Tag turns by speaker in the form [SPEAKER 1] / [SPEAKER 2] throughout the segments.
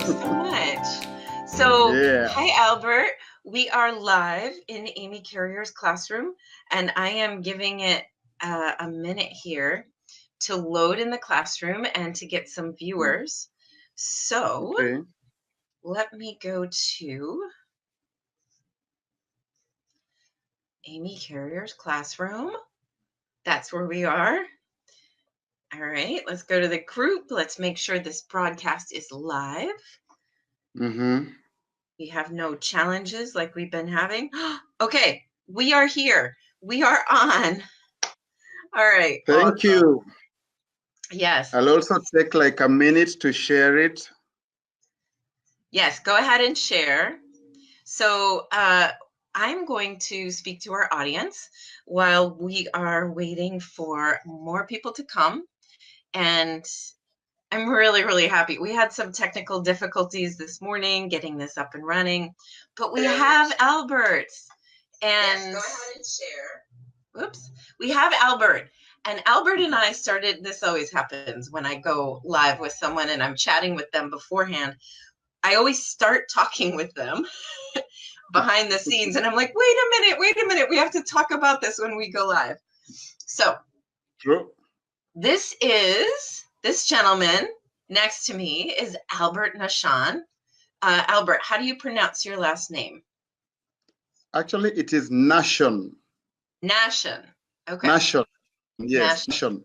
[SPEAKER 1] you so much. So,
[SPEAKER 2] Yeah.
[SPEAKER 1] hi, Albert. We are live in Amy Carrier's classroom, and I am giving it a minute here to load in the classroom and to get some viewers. So,
[SPEAKER 2] Okay.
[SPEAKER 1] let me go to Amy Carrier's classroom. That's where we are. All right, let's go to the group. Let's make sure this broadcast is live.
[SPEAKER 2] Mm-hmm.
[SPEAKER 1] We have no challenges like we've been having. Okay, we are here. We are on. All right,
[SPEAKER 2] Thank
[SPEAKER 1] awesome.
[SPEAKER 2] you.
[SPEAKER 1] Yes,
[SPEAKER 2] I'll also take like a minute to share it.
[SPEAKER 1] yes, go ahead and share. So, I'm going to speak to our audience while we are waiting for more people to come. And I'm really, really happy. We had some technical difficulties this morning getting this up and running, but we have Albert. And yes, go ahead and share. Oops. We have Albert. And Albert and I started, this always happens when I go live with someone and I'm chatting with them beforehand. I always start talking with them behind the scenes. And I'm like, wait a minute. We have to talk about this when we go live. So,
[SPEAKER 2] True.
[SPEAKER 1] this gentleman next to me is Albert Nashon. Albert, how do you pronounce your last name?
[SPEAKER 2] Actually, it is Nashon.
[SPEAKER 1] Nashon. Okay.
[SPEAKER 2] Nashon. Yes.
[SPEAKER 1] Nashon.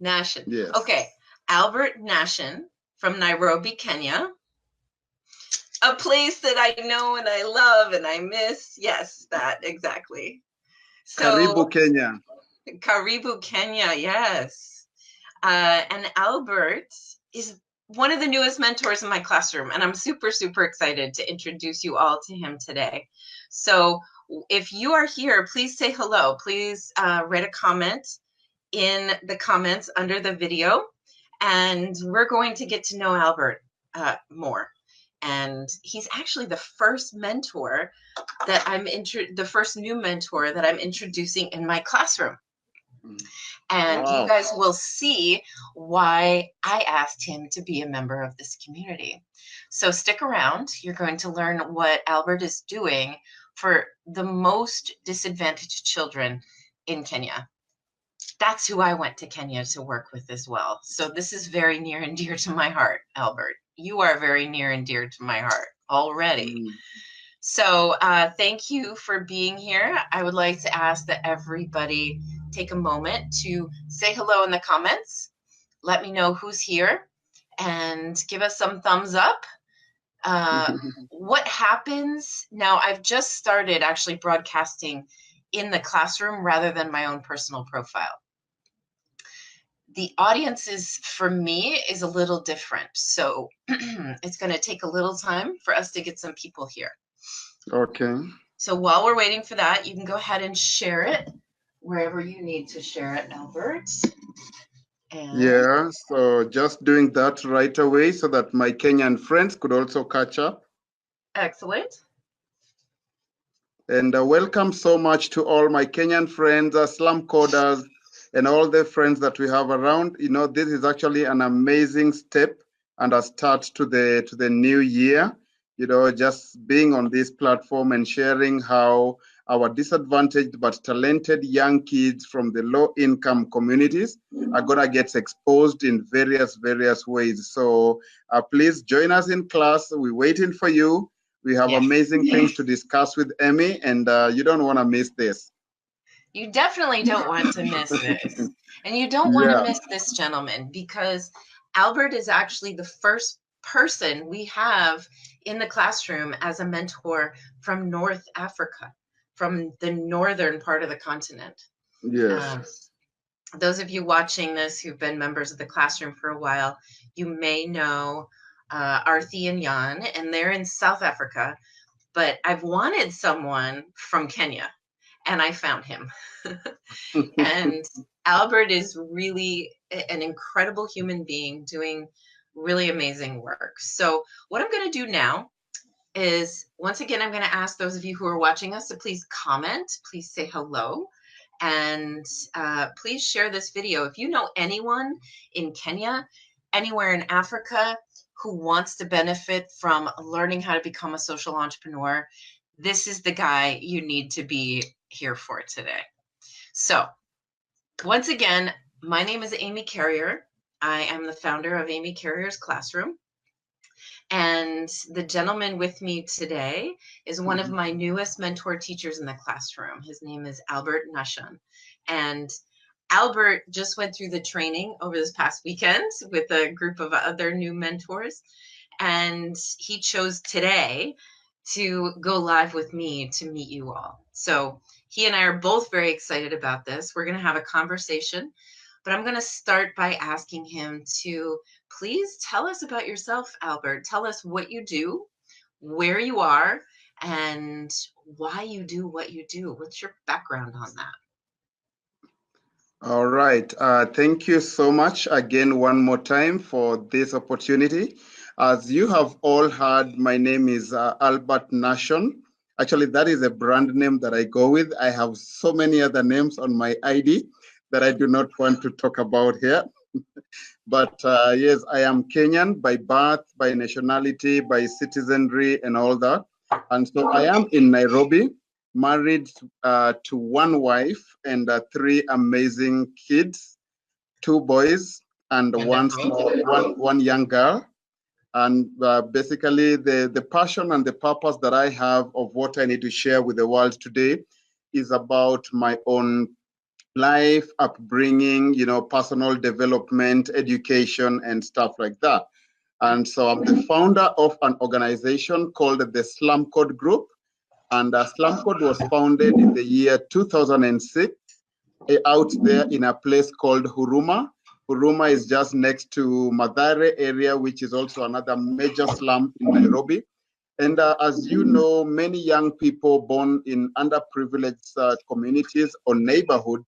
[SPEAKER 2] Nashon.
[SPEAKER 1] Nashon.
[SPEAKER 2] Yes.
[SPEAKER 1] Okay. Albert Nashon from Nairobi, Kenya. A place that I know and I love and I miss. Yes, that exactly. So,
[SPEAKER 2] Karibu, Kenya.
[SPEAKER 1] Karibu, Kenya. Yes. And Albert is one of the newest mentors in my classroom, and I'm super, super excited to introduce you all to him today. So if you are here, please say hello. Please write a comment in the comments under the video, and we're going to get to know Albert more. And he's actually the first mentor that the first new mentor that I'm introducing in my classroom. And wow, you guys will see why I asked him to be a member of this community. So stick around. You're going to learn what Albert is doing for the most disadvantaged children in Kenya. That's who I went to Kenya to work with as well. So this is very near and dear to my heart, Albert. You are very near and dear to my heart already. So thank you for being here. I would like to ask that everybody take a moment to say hello in the comments. Let me know who's here and give us some thumbs up. What happens now? I've just started actually broadcasting in the classroom rather than my own personal profile. The audiences for me is a little different. So it's going to take a little time for us to get some people here.
[SPEAKER 2] Okay.
[SPEAKER 1] So while we're waiting for that, you can go ahead and share it wherever you need to share it, Albert. And
[SPEAKER 2] yeah, so just doing that right away so that my Kenyan friends could also catch up.
[SPEAKER 1] Excellent.
[SPEAKER 2] And welcome so much to all my Kenyan friends, slum coders, and all the friends that we have around. You know, this is actually an amazing step and a start to the new year. You know, just being on this platform and sharing how our disadvantaged but talented young kids from the low-income communities are gonna get exposed in various ways. So please join us in class. We're waiting for you. We have amazing things to discuss with Emmy, and you don't want to miss this.
[SPEAKER 1] You definitely don't want to miss this. And you don't want to miss this gentleman, because Albert is actually the first person we have in the classroom as a mentor from North Africa, from the northern part of the continent.
[SPEAKER 2] Yes.
[SPEAKER 1] Those of you watching this who've been members of the classroom for a while, you may know Arthi and Jan, and they're in South Africa. But I've wanted someone from Kenya, and I found him. And Albert is really an incredible human being doing really amazing work. So what I'm going to do now is, once again, I'm going to ask those of you who are watching us to please comment, please say hello, and please share this video. If you know anyone in Kenya, anywhere in Africa who wants to benefit from learning how to become a social entrepreneur, this is the guy you need to be here for today. So, once again, my name is Amy Carrier. I am the founder of Amy Carrier's Classroom. And the gentleman with me today is one of my newest mentor teachers in the classroom. His name is Albert Nashon. And Albert just went through the training over this past weekend with a group of other new mentors. And he chose today to go live with me to meet you all. So he and I are both very excited about this. We're going to have a conversation, but I'm going to start by asking him to please tell us about yourself, Albert. Tell us what you do, where you are, and why you do what you do. What's your background on that?
[SPEAKER 2] All right. Thank you so much again, one more time, for this opportunity. As you have all heard, my name is Albert Nashon. Actually, that is a brand name that I go with. I have so many other names on my ID that I do not want to talk about here. But yes, I am Kenyan by birth, by nationality, by citizenry, and all that. And so I am in Nairobi, married to one wife and 3 amazing kids, 2 boys and one young girl. And basically, the passion and the purpose that I have of what I need to share with the world today is about my own life, upbringing, personal development, education, and stuff like that. And so I'm the founder of an organization called the Slum Code Group. And Slum Code was founded in the year 2006 out there in a place called Huruma. Huruma is just next to Mathare area, which is also another major slum in Nairobi. And as you know, many young people born in underprivileged communities or neighborhoods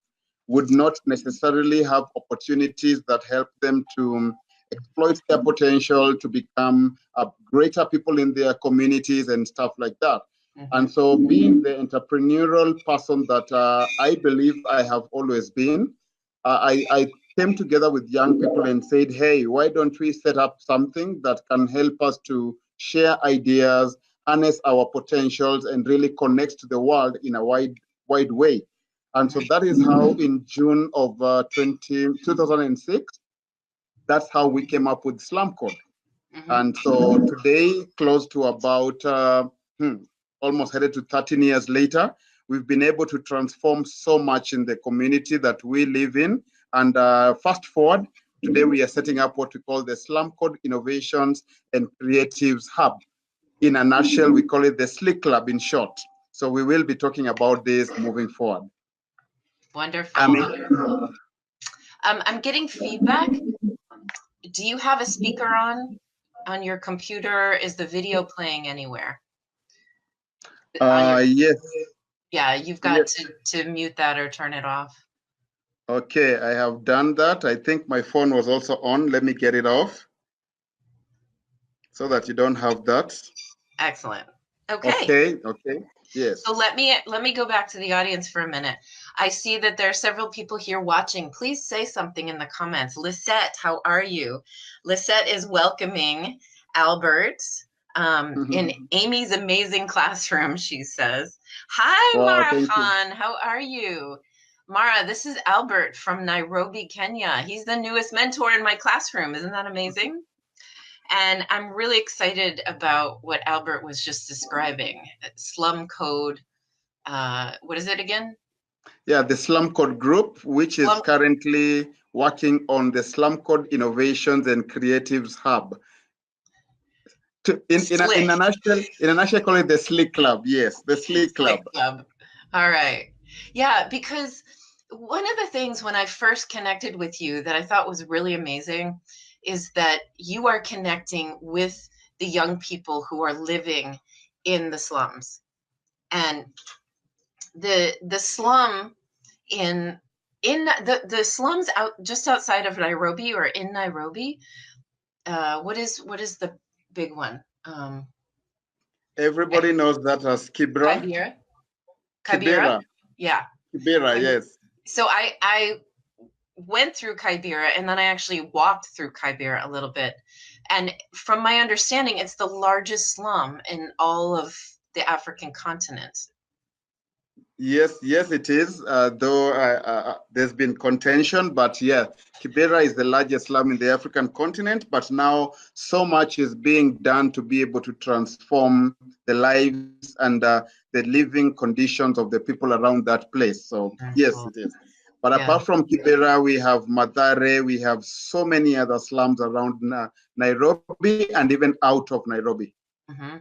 [SPEAKER 2] would not necessarily have opportunities that help them to exploit their potential, to become greater people in their communities and stuff like that. And so being the entrepreneurial person that I believe I have always been, I came together with young people and said, hey, why don't we set up something that can help us to share ideas, harness our potentials, and really connect to the world in a wide way. And so that is how in June of 2006, that's how we came up with Slum Code. And so today, close to about almost headed to 13 years later, we've been able to transform so much in the community that we live in. And fast forward, today we are setting up what we call the Slum Code Innovations and Creatives Hub. In a nutshell, we call it the SLIC Club in short. So we will be talking about this moving forward.
[SPEAKER 1] Wonderful. I'm getting feedback. Do you have a speaker on your computer? Is the video playing anywhere?
[SPEAKER 2] Yes.
[SPEAKER 1] Yeah, you've got to mute that or turn it off.
[SPEAKER 2] Okay, I have done that. I think my phone was also on. Let me get it off so that you don't have that.
[SPEAKER 1] Excellent. Okay.
[SPEAKER 2] Okay. Yes.
[SPEAKER 1] So let me go back to the audience for a minute. I see that there are several people here watching. Please say something in the comments. Lisette, how are you? Lisette is welcoming Albert in Amy's amazing classroom, she says. Hi, Mara Khan. How are you? Mara, this is Albert from Nairobi, Kenya. He's the newest mentor in my classroom. Isn't that amazing? And I'm really excited about what Albert was just describing. Slum Code, what is it again?
[SPEAKER 2] Yeah, the Slum Code Group, which is currently working on the Slum Code Innovations and Creatives Hub. In a nutshell, call it the SLIC Club. Yes, the SLIC Club.
[SPEAKER 1] All right. Yeah, because one of the things when I first connected with you that I thought was really amazing is that you are connecting with the young people who are living in the slums. And the slum in the slums out just outside of Nairobi or in Nairobi, what is the big one?
[SPEAKER 2] Everybody knows that as Kibera.
[SPEAKER 1] Kibera? Yeah.
[SPEAKER 2] Kibera, yes.
[SPEAKER 1] So I went through Kibera and then I actually walked through Kibera a little bit And from my understanding, it's the largest slum in all of the African continent.
[SPEAKER 2] Yes, yes, it is. Though there's been contention, but yeah, Kibera is the largest slum in the African continent. But now so much is being done to be able to transform the lives and the living conditions of the people around that place. So yes,
[SPEAKER 1] Wonderful.
[SPEAKER 2] it is. But
[SPEAKER 1] Yeah.
[SPEAKER 2] apart from Kibera, we have Mathare, we have so many other slums around Nairobi and even out of Nairobi.
[SPEAKER 1] Mm-hmm.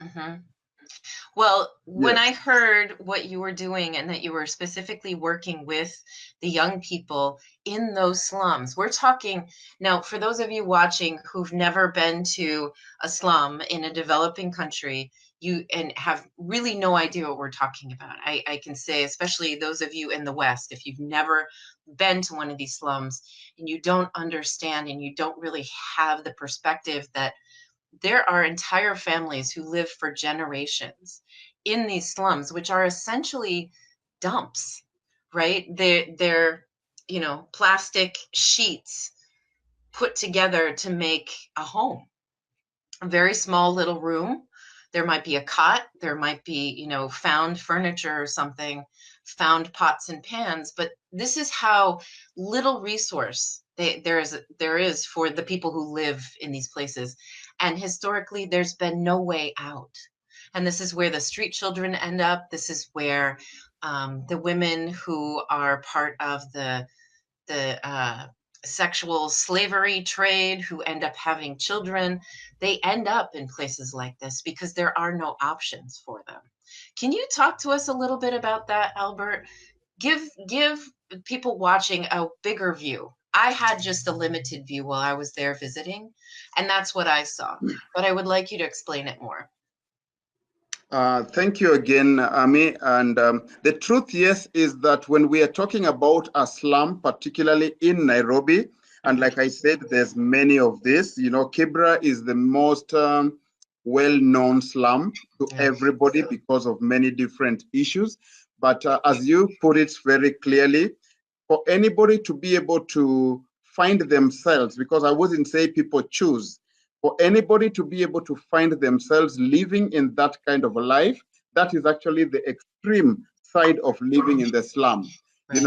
[SPEAKER 1] Mm-hmm. Well, when I
[SPEAKER 2] Yes.
[SPEAKER 1] heard what you were doing and that you were specifically working with the young people in those slums, we're talking now, for those of you watching who've never been to a slum in a developing country, you and have really no idea what we're talking about. I can say, especially those of you in the West, if you've never been to one of these slums and you don't understand and you don't really have the perspective that there are entire families who live for generations in these slums, which are essentially dumps, right? They're plastic sheets put together to make a home, a very small little room. There might be a cot, there might be, found furniture or something, found pots and pans, but this is how little resource there is for the people who live in these places. And historically, there's been no way out. And this is where the street children end up. This is where the women who are part of the sexual slavery trade, who end up having children, they end up in places like this because there are no options for them. Can you talk to us a little bit about that, Albert? Give people watching a bigger view. I had just a limited view while I was there visiting, and that's what I saw. But I would like you to explain it more.
[SPEAKER 2] Thank you again, Ami. And the truth, yes, is that when we are talking about a slum, particularly in Nairobi, and like I said, there's many of this. Kibra is the most well-known slum to
[SPEAKER 1] Yeah.
[SPEAKER 2] everybody because of many different issues. But as you put it very clearly, for anybody to be able to find themselves, because I wouldn't say people choose, for anybody to be able to find themselves living in that kind of a life, that is actually the extreme side of living in the slum.
[SPEAKER 1] Right.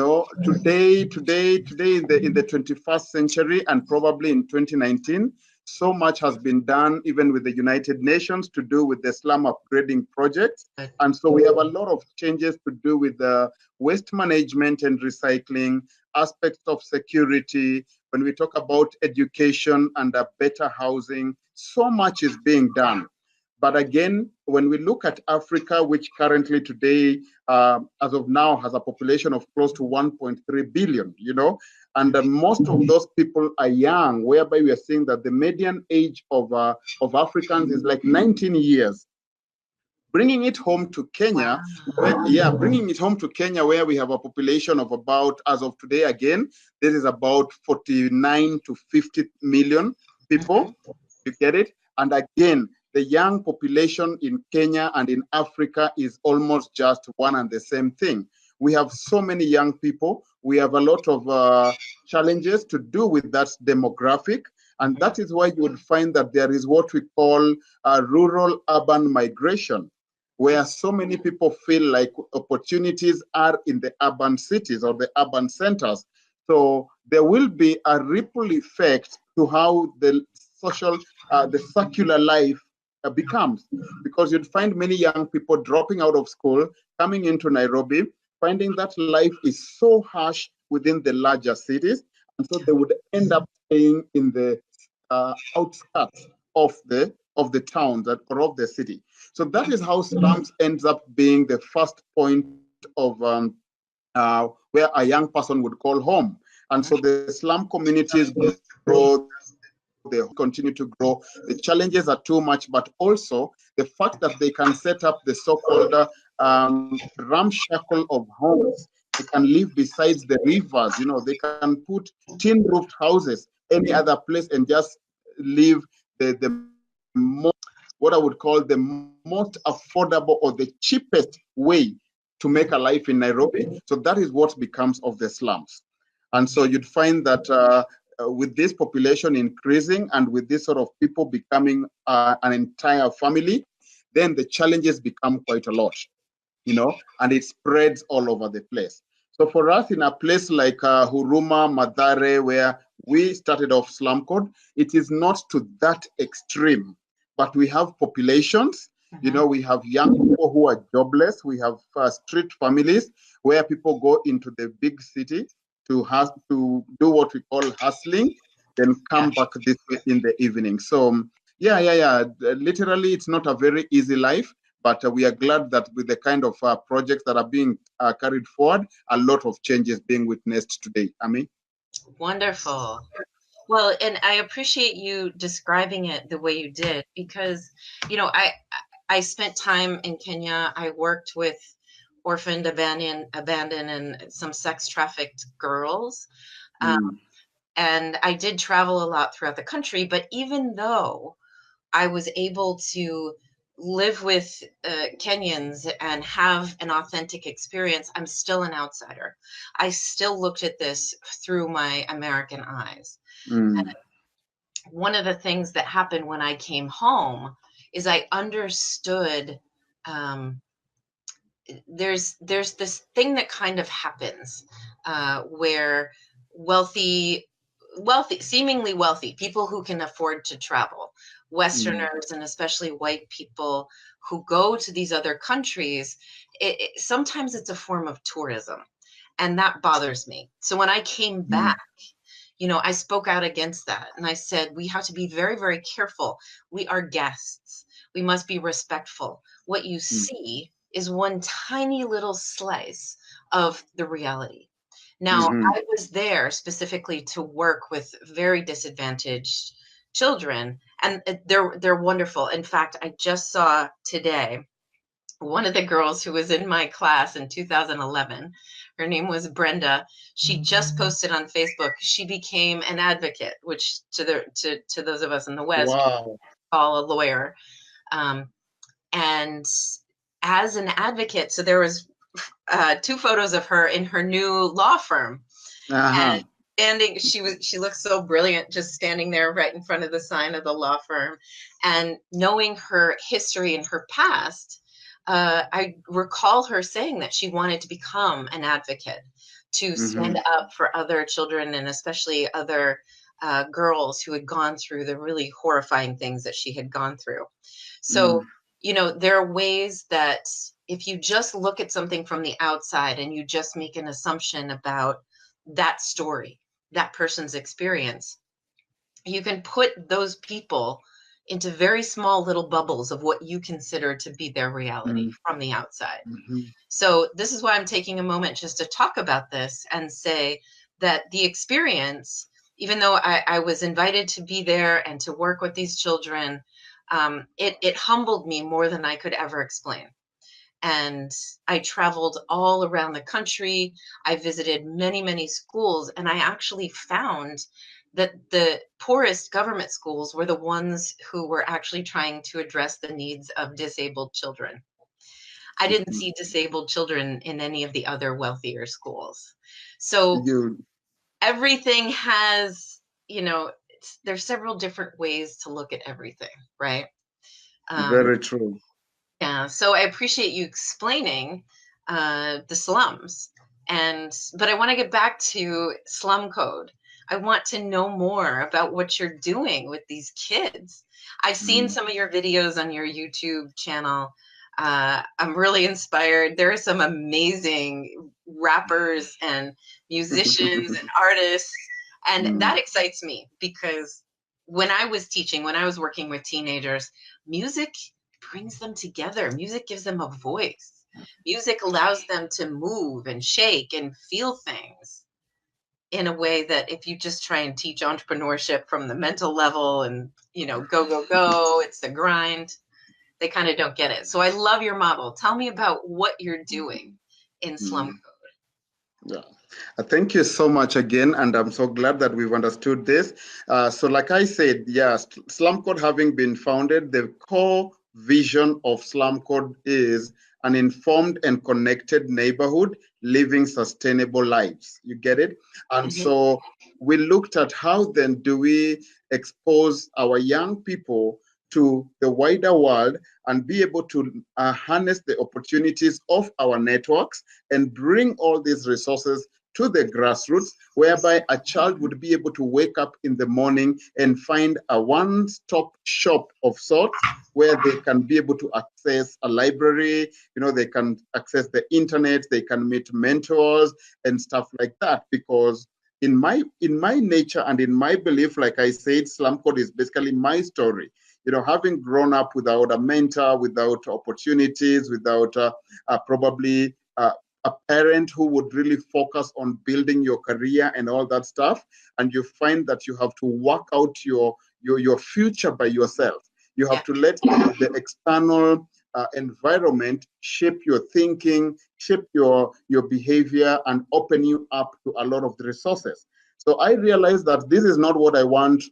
[SPEAKER 2] Today in the 21st century and probably in 2019, so much has been done, even with the United Nations, to do with the slum upgrading projects.
[SPEAKER 1] Good.
[SPEAKER 2] And so we have a lot of changes to do with the waste management and recycling, aspects of security. When we talk about education and better housing, so much is being done. But again, when we look at Africa, which currently today, as of now, has a population of close to 1.3 billion, and most of those people are young, whereby we are seeing that the median age of Africans is like 19 years. Bringing it home to Kenya, bringing it home to Kenya, where we have a population of about, as of today, again, this is about 49 to 50 million people. You get it? And again, the young population in Kenya and in Africa is almost just one and the same thing. We have so many young people. We have a lot of challenges to do with that demographic. And that is why you would find that there is what we call rural-urban migration, where so many people feel like opportunities are in the urban cities or the urban centers. So there will be a ripple effect to how the the circular life becomes, because you'd find many young people dropping out of school, coming into Nairobi, finding that life is so harsh within the larger cities, and so they would end up staying in the outskirts of the town or of the city. So that is how slums ends up being the first point of where a young person would call home. And so the slum communities grow, they continue to grow. The challenges are too much, but also the fact that they can set up the so-called ramshackle of homes. They can live besides the rivers. They can put tin-roofed houses any other place and just live the most, what I would call the most affordable or the cheapest way to make a life in Nairobi. So that is what becomes of the slums. And so you'd find that with this population increasing and with this sort of people becoming an entire family, then the challenges become quite a lot, and it spreads all over the place. So for us, in a place like Huruma, Mathare, where we started off Slum Code, it is not to that extreme, but we have populations. We have young people who are jobless. We have street families where people go into the big city to do what we call hustling, then come back this way in the evening. So yeah. Literally, it's not a very easy life, but we are glad that with the kind of projects that are being carried forward, a lot of changes being witnessed today. Ami?
[SPEAKER 1] Wonderful. Well, and I appreciate you describing it the way you did, because, I spent time in Kenya. I worked with orphaned, abandoned, and some sex trafficked girls. And I did travel a lot throughout the country. But even though I was able to live with Kenyans and have an authentic experience, I'm still an outsider. I still looked at this through my American eyes. And one of the things that happened when I came home is I understood there's this thing that kind of happens where seemingly wealthy people who can afford to travel, Westerners and especially white people who go to these other countries, sometimes it's a form of tourism, and that bothers me. So when I came back, I spoke out against that, and I said, we have to be very, very careful. We are guests. We must be respectful. What you see is one tiny little slice of the reality. Now, I was there specifically to work with very disadvantaged children, and they're wonderful. In fact, I just saw today one of the girls who was in my class in 2011. Her name was Brenda. She just posted on Facebook. She became an advocate, which to those of us in the West call a lawyer. And as an advocate, so there was 2 photos of her in her new law firm. And standing, she looked so brilliant, just standing there right in front of the sign of the law firm. And knowing her history and her past, I recall her saying that she wanted to become an advocate, to stand up for other children and especially other girls who had gone through the really horrifying things that she had gone through. So, there are ways that if you just look at something from the outside and you just make an assumption about that story, that person's experience, you can put those people into very small little bubbles of what you consider to be their reality from the outside. So this is why I'm taking a moment just to talk about this and say that the experience, even though I was invited to be there and to work with these children, it humbled me more than I could ever explain. And I traveled all around the country. I visited many, many schools, and I actually found that the poorest government schools were the ones who were actually trying to address the needs of disabled children. I didn't see disabled children in any of the other wealthier schools. So everything has, there's several different ways to look at everything, right?
[SPEAKER 2] Very true.
[SPEAKER 1] Yeah, so I appreciate you explaining the slums, but I want to get back to Slum Code. I want to know more about what you're doing with these kids. I've seen some of your videos on your YouTube channel. I'm really inspired. There are some amazing rappers and musicians and artists, and that excites me because when I was teaching, when I was working with teenagers, music brings them together. Music gives them a voice. Music allows them to move and shake and feel things in a way that if you just try and teach entrepreneurship from the mental level and, go, it's the grind, they kind of don't get it. So I love your model. Tell me about what you're doing in Slum Code.
[SPEAKER 2] Yeah. Thank you so much again, and I'm so glad that we've understood this. So like I said, Slum Code having been founded, the core vision of Slum Code is an informed and connected neighborhood living sustainable lives. You get it? And so we looked at how then do we expose our young people to the wider world and be able to harness the opportunities of our networks and bring all these resources to the grassroots, whereby a child would be able to wake up in the morning and find a one-stop shop of sorts where they can be able to access a library, they can access the internet, they can meet mentors and stuff like that. Because in my nature and in my belief, like I said, Slum Code is basically my story. Having grown up without a mentor, without opportunities, without probably a parent who would really focus on building your career and all that stuff, and you find that you have to work out your future by yourself. You have to let the external environment shape your thinking, shape your behavior, and open you up to a lot of the resources. So I realized that this is not what I want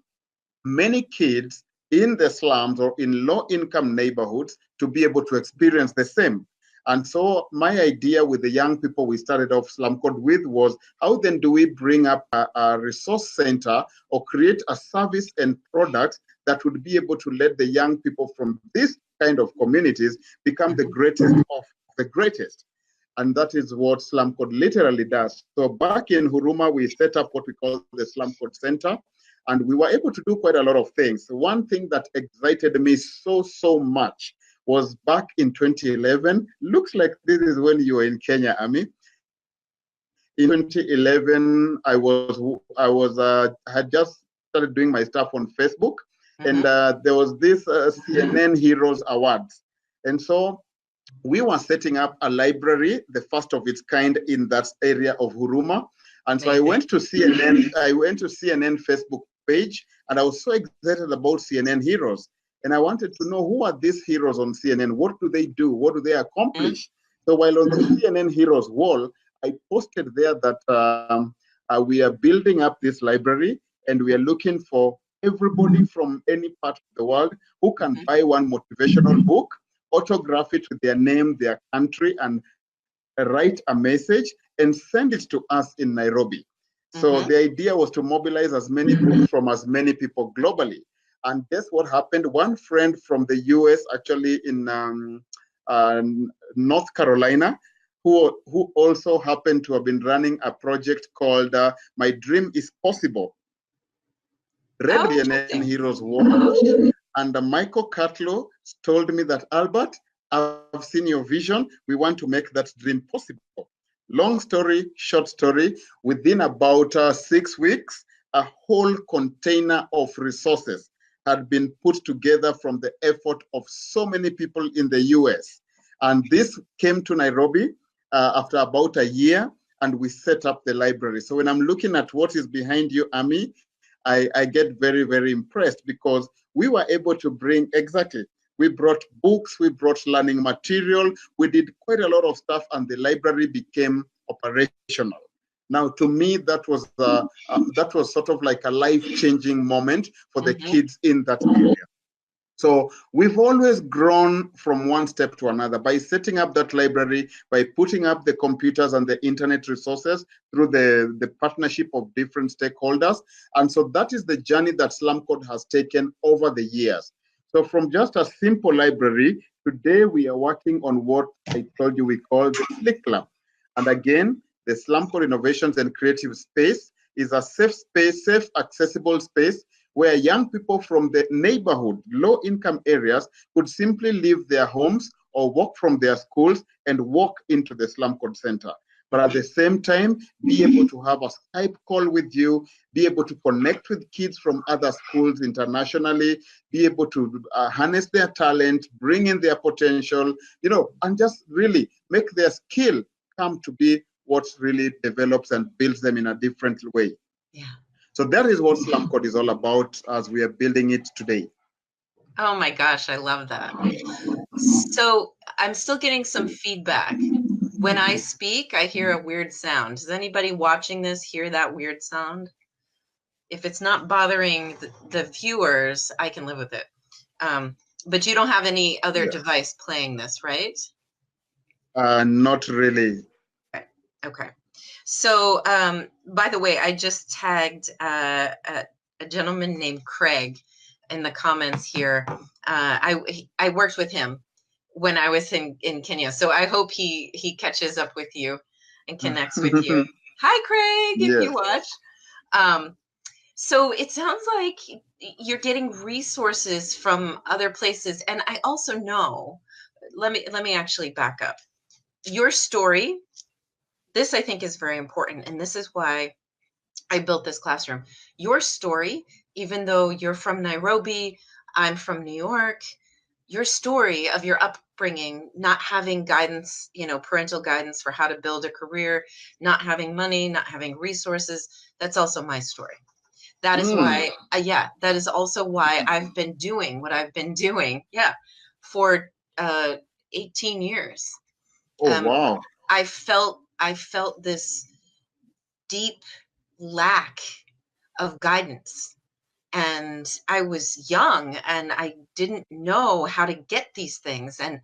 [SPEAKER 2] many kids in the slums or in low-income neighborhoods to be able to experience the same. And so my idea with the young people we started off Slum Code with was, how then do we bring up a resource center or create a service and product that would be able to let the young people from this kind of communities become the greatest of the greatest? And that is what Slum Code literally does. So back in Huruma, we set up what we call the Slum Code Center, and we were able to do quite a lot of things. One thing that excited me so much was back in 2011. Looks like this is when you were in Kenya, Ami. In 2011, I had just started doing my stuff on Facebook, and there was this CNN Heroes Awards, and so we were setting up a library, the first of its kind in that area of Huruma. And so I went to CNN Facebook page, and I was so excited about CNN Heroes. And I wanted to know, who are these heroes on CNN? What do they do? What do they accomplish? So while on the CNN Heroes wall, I posted there that we are building up this library, and we are looking for everybody from any part of the world who can buy one motivational book, autograph it with their name, their country, and write a message and send it to us in Nairobi. So the idea was to mobilize as many books from as many people globally. And guess what happened? One friend from the US, actually in North Carolina, who also happened to have been running a project called My Dream is Possible, read CNN Heroes Watch, and Michael Catlow told me that, Albert, I've seen your vision. We want to make that dream possible. Long story, short story, within about 6 weeks, a whole container of resources had been put together from the effort of so many people in the US. And this came to Nairobi after about a year, and we set up the library. So when I'm looking at what is behind you, Ami, I get very impressed, because we were able to bring, we brought books, we brought learning material, we did quite a lot of stuff, and the library became operational. Now, to me, that was sort of like a life-changing moment for the kids in that area. So we've always grown from one step to another by setting up that library, by putting up the computers and the internet resources through the partnership of different stakeholders. And so that is the journey that Slum Code has taken over the years. So from just a simple library, today we are working on what I told you we call the Slick Lab. And again, the Slum Code Innovations and Creative Space is a safe space, safe, accessible space where young people from the neighborhood, low-income areas, could simply leave their homes or walk from their schools and walk into the Slum Code Center. But at the same time, be able to have a Skype call with you, be able to connect with kids from other schools internationally, be able to harness their talent, bring in their potential, and just really make their skill come to be what really develops and builds them in a different way.
[SPEAKER 1] Yeah.
[SPEAKER 2] So that is what Slum Code is all about as we are building it today.
[SPEAKER 1] Oh my gosh, I love that. So I'm still getting some feedback. When I speak, I hear a weird sound. Does anybody watching this hear that weird sound? If it's not bothering the viewers, I can live with it. But you don't have any other device playing this, right?
[SPEAKER 2] Not really.
[SPEAKER 1] Okay. Okay. So, by the way, I just tagged a gentleman named Craig in the comments here. I worked with him when I was in Kenya, so I hope he catches up with you and connects with you. Hi, Craig, if
[SPEAKER 2] Yes.
[SPEAKER 1] you watch. Um, so it sounds like you're getting resources from other places, and I also know. Let me actually back up. Your story. This I think is very important, and this is why I built this classroom. Your story, even though you're from Nairobi, I'm from New York, your story of your upbringing, not having guidance, parental guidance for how to build a career, not having money, not having resources, that's also my story. That is why, yeah, that is also why I've been doing what I've been doing, yeah, for uh, 18 years.
[SPEAKER 2] Oh, wow.
[SPEAKER 1] I felt this deep lack of guidance. And I was young and I didn't know how to get these things. And,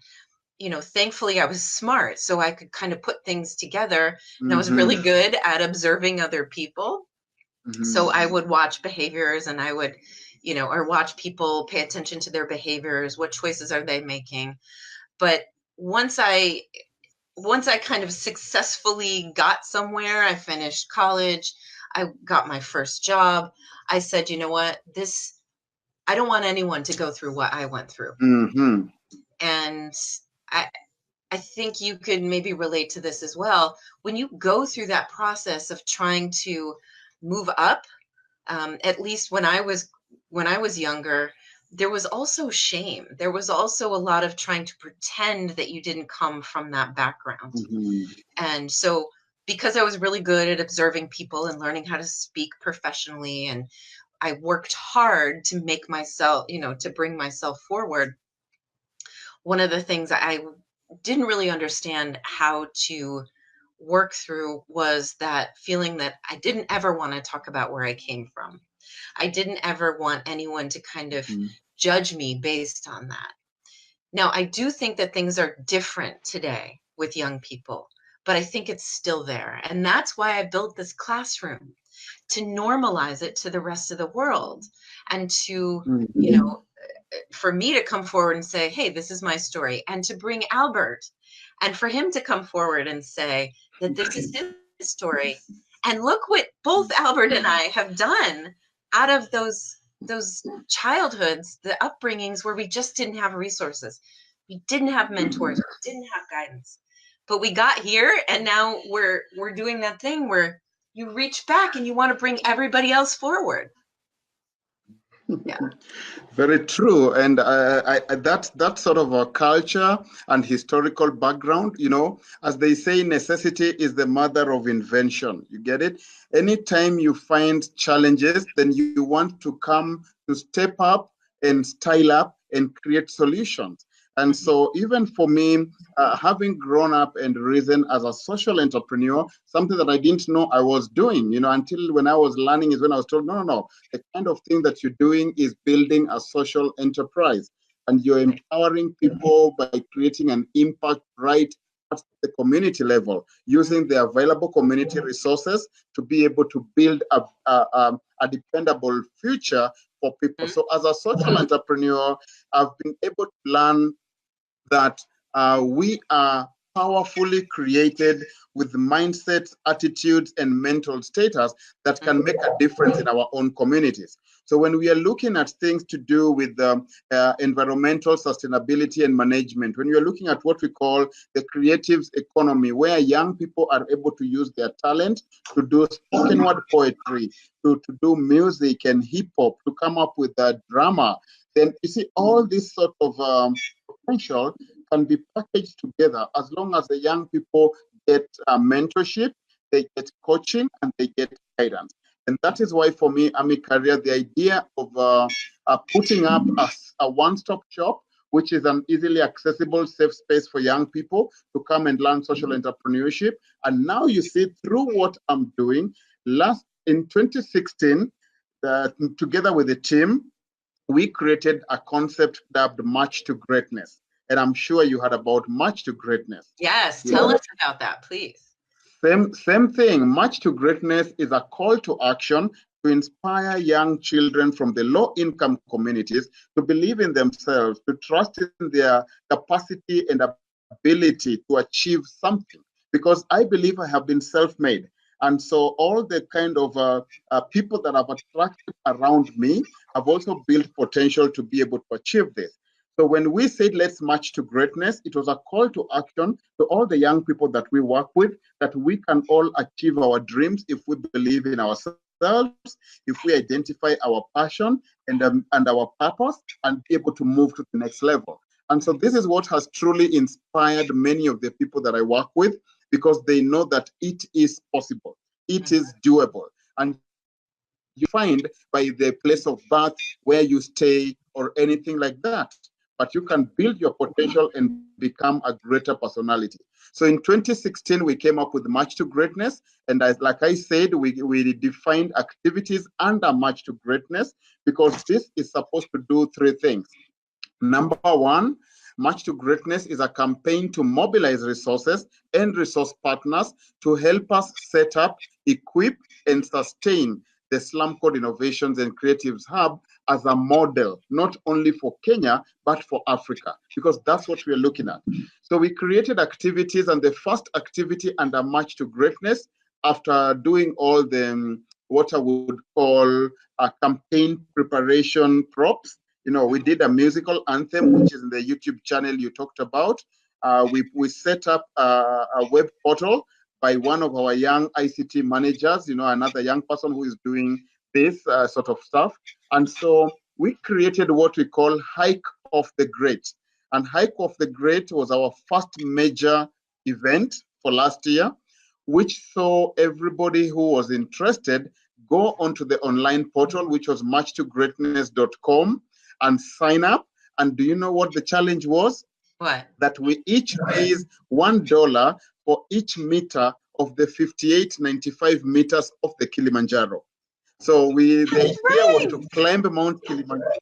[SPEAKER 1] thankfully I was smart. So I could kind of put things together. And I was really good at observing other people. So I would watch behaviors and I would, or watch people, pay attention to their behaviors. What choices are they making? But once I once I kind of successfully got somewhere, I finished college, I got my first job. I said, you know what, I don't want anyone to go through what I went through. And I, I think you could maybe relate to this as well. When you go through that process of trying to move up, at least when I was younger, there was also shame. There was also a lot of trying to pretend that you didn't come from that background. And so, because I was really good at observing people and learning how to speak professionally, and I worked hard to make myself, to bring myself forward, one of the things I didn't really understand how to work through was that feeling that I didn't ever want to talk about where I came from. I didn't ever want anyone to kind of judge me based on that. Now, I do think that things are different today with young people, but I think it's still there. And that's why I built this classroom, to normalize it to the rest of the world, and to, for me to come forward and say, hey, this is my story, and to bring Albert and for him to come forward and say that this is his story. And look what both Albert and I have done out of those childhoods, the upbringings where we just didn't have resources. We didn't have mentors, we didn't have guidance. But we got here, and now we're doing that thing where you reach back and you want to bring everybody else forward. Yeah.
[SPEAKER 2] Very true, and that sort of a culture and historical background, as they say, necessity is the mother of invention. You get it? Anytime you find challenges, then you want to come to step up and style up and create solutions. And so even for me, having grown up and risen as a social entrepreneur, something that I didn't know I was doing, until when I was learning is when I was told, no. The kind of thing that you're doing is building a social enterprise. And you're empowering people by creating an impact right at the community level, using the available community resources to be able to build a dependable future for people. So as a social entrepreneur, I've been able to learn that we are powerfully created with mindsets, attitudes, and mental status that can make a difference in our own communities. So when we are looking at things to do with environmental sustainability and management, when we are looking at what we call the creatives economy, where young people are able to use their talent to do spoken word poetry, to do music and hip hop, to come up with drama, then you see all this sort of potential can be packaged together as long as the young people get mentorship, they get coaching, and they get guidance. And that is why, for me, Ami Career, the idea of putting up a one-stop shop, which is an easily accessible, safe space for young people to come and learn social entrepreneurship. And now you see, through what I'm doing, in 2016, together with the team, we created a concept dubbed March to Greatness. and I'm sure you heard about March to Greatness.
[SPEAKER 1] Yes,
[SPEAKER 2] Yeah.
[SPEAKER 1] tell us about that, please.
[SPEAKER 2] Same thing. March to Greatness is a call to action to inspire young children from the low-income communities to believe in themselves, to trust in their capacity and ability to achieve something. Because I believe I have been self-made. And so all the kind of people that I've attracted around me have also built potential to be able to achieve this. So when we said let's march to greatness, it was a call to action to all the young people that we work with, that we can all achieve our dreams if we believe in ourselves, if we identify our passion and our purpose, and be able to move to the next level. And so this is what has truly inspired many of the people that I work with, because they know that it is possible, it is doable. And you find by the place of birth, where you stay, or anything like that. But you can build your potential and become a greater personality. So in 2016, we came up with March to Greatness. And like I said, we defined activities under March to Greatness, because this is supposed to do three things. Number one, March to Greatness is a campaign to mobilize resources and resource partners to help us set up, equip, and sustain the Slum Code Innovations and Creatives Hub as a model, not only for Kenya, but for Africa, because that's what we're looking at. So we created activities, and the first activity under March to Greatness, after doing all the what I would call a campaign preparation props, we did a musical anthem, which is in the YouTube channel you talked about. We set up a web portal by one of our young ICT managers, another young person who is doing this sort of stuff. And so we created what we call Hike of the Great. And Hike of the Great was our first major event for last year, which saw everybody who was interested go onto the online portal, which was marchtogreatness.com, and sign up. And do you know what the challenge was?
[SPEAKER 1] What?
[SPEAKER 2] That we each raise $1 for each meter of the 5895 meters of the Kilimanjaro. So the idea was to climb Mount Kilimanjaro.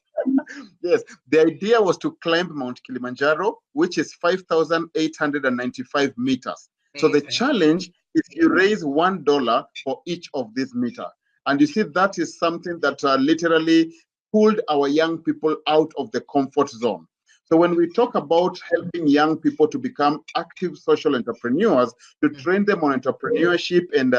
[SPEAKER 2] Yes, the idea was to climb Mount Kilimanjaro, which is 5,895 meters. So the challenge is you raise $1 for each of these meters. And you see, that is something that literally pulled our young people out of the comfort zone. So when we talk about helping young people to become active social entrepreneurs, to train them on entrepreneurship and